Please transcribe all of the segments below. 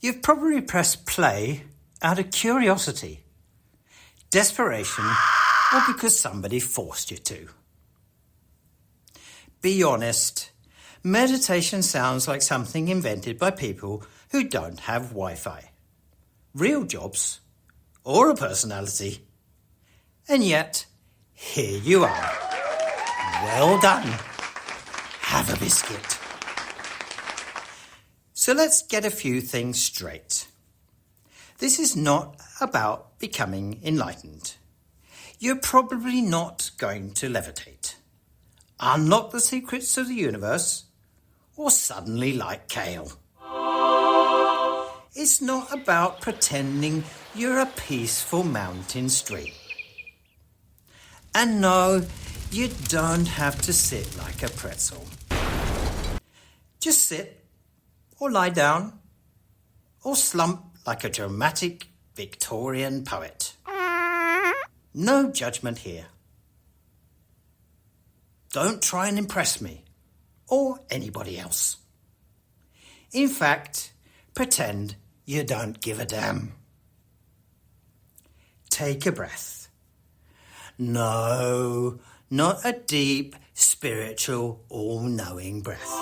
You've probably pressed play out of curiosity, desperation, or because somebody forced you to. Be honest, meditation sounds like something invented by people who don't have Wi-Fi, real jobs, or a personality. And yet, here you are. Well done. Have a biscuit. So let's get a few things straight. This is not about becoming enlightened. You're probably not going to levitate, unlock the secrets of the universe, or suddenly like kale. It's not about pretending you're a peaceful mountain stream. And no, you don't have to sit like a pretzel. Just sit, or lie down, or slump like a dramatic Victorian poet. No judgment here. Don't try and impress me, or anybody else. In fact, pretend you don't give a damn. Take a breath. No, not a deep, spiritual, all-knowing breath.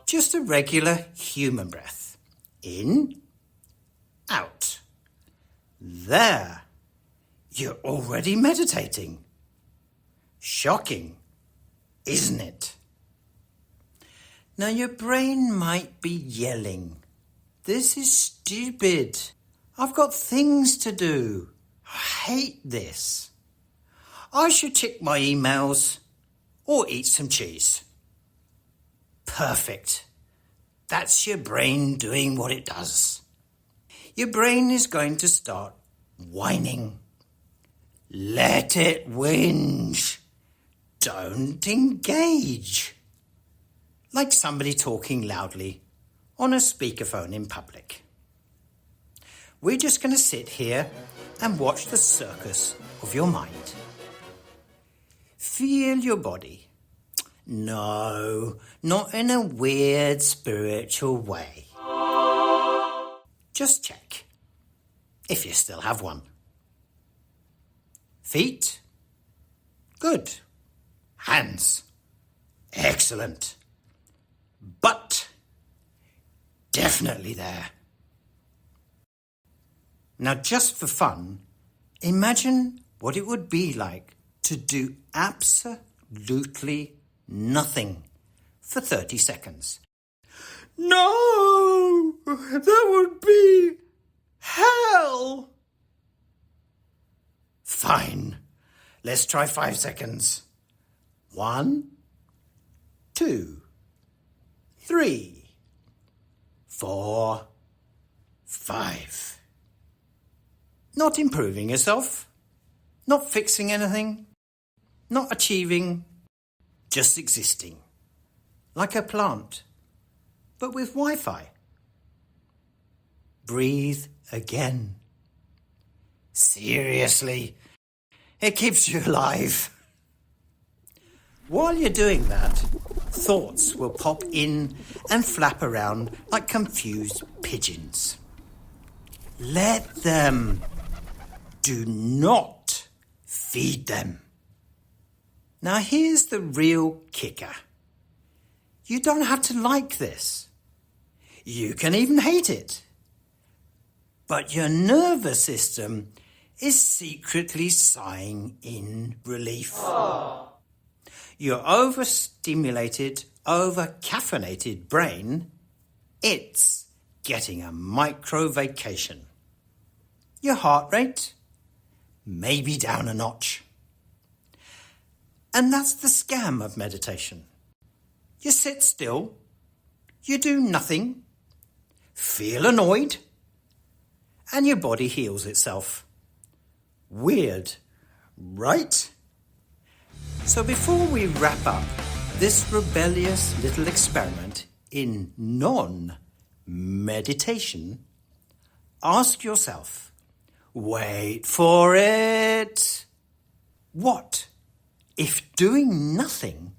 Just a regular human breath. In, out. There. You're already meditating. Shocking, isn't it? Now your brain might be yelling, "This is stupid. I've got things to do. I hate this. I should check my emails or eat some cheese." Perfect. That's your brain doing what it does. Your brain is going to start whining. Let it whinge. Don't engage. Like somebody talking loudly on a speakerphone in public. We're just going to sit here and watch the circus of your mind. Feel your body. No, not in a weird spiritual way. Just check, if you still have one. Feet? Good. Hands? Excellent. Butt? Definitely there. Now, just for fun, imagine what it would be like to do absolutely nothing for 30 seconds. No! That would be hell! Fine. Let's try 5 seconds. 1, 2, 3, 4, 5. Not improving yourself. Not fixing anything. Not achieving. Just existing. Like a plant, but with Wi-Fi. Breathe again. Seriously, it keeps you alive. While you're doing that, thoughts will pop in and flap around like confused pigeons. Let them. Do not feed them. Now here's the real kicker. You don't have to like this. You can even hate it. But your nervous system is secretly sighing in relief. Aww. Your overstimulated, over-caffeinated brain, it's getting a micro-vacation. Your heart rate, maybe down a notch. And that's the scam of meditation. You sit still, you do nothing, feel annoyed, and your body heals itself. Weird, right? So before we wrap up this rebellious little experiment in non-meditation, ask yourself, wait for it, what if doing nothing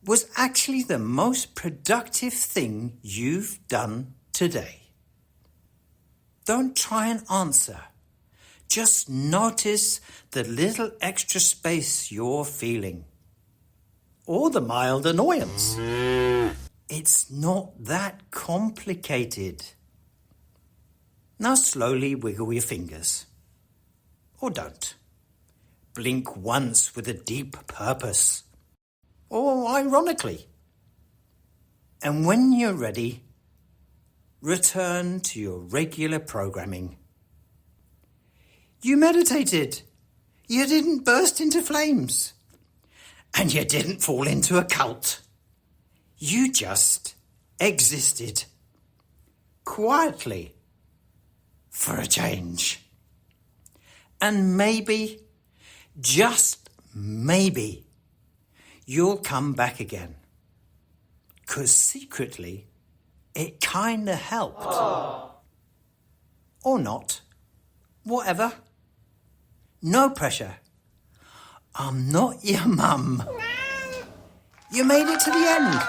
was actually the most productive thing you've done today? Don't try and answer. Just notice the little extra space you're feeling. Or the mild annoyance. It's not that complicated. Now slowly wiggle your fingers. Or don't. Blink once with a deep purpose. Or ironically. And when you're ready, return to your regular programming. You meditated. You didn't burst into flames. And you didn't fall into a cult. You just existed. Quietly. For a change. And maybe, just maybe, you'll come back again. 'Cause secretly, it kinda helped. Aww. Or not. Whatever. No pressure. I'm not your mum. You made it to the end.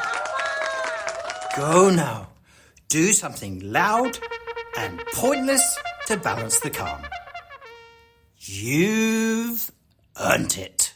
Go now. Do something loud and pointless to balance the calm. You've earned it.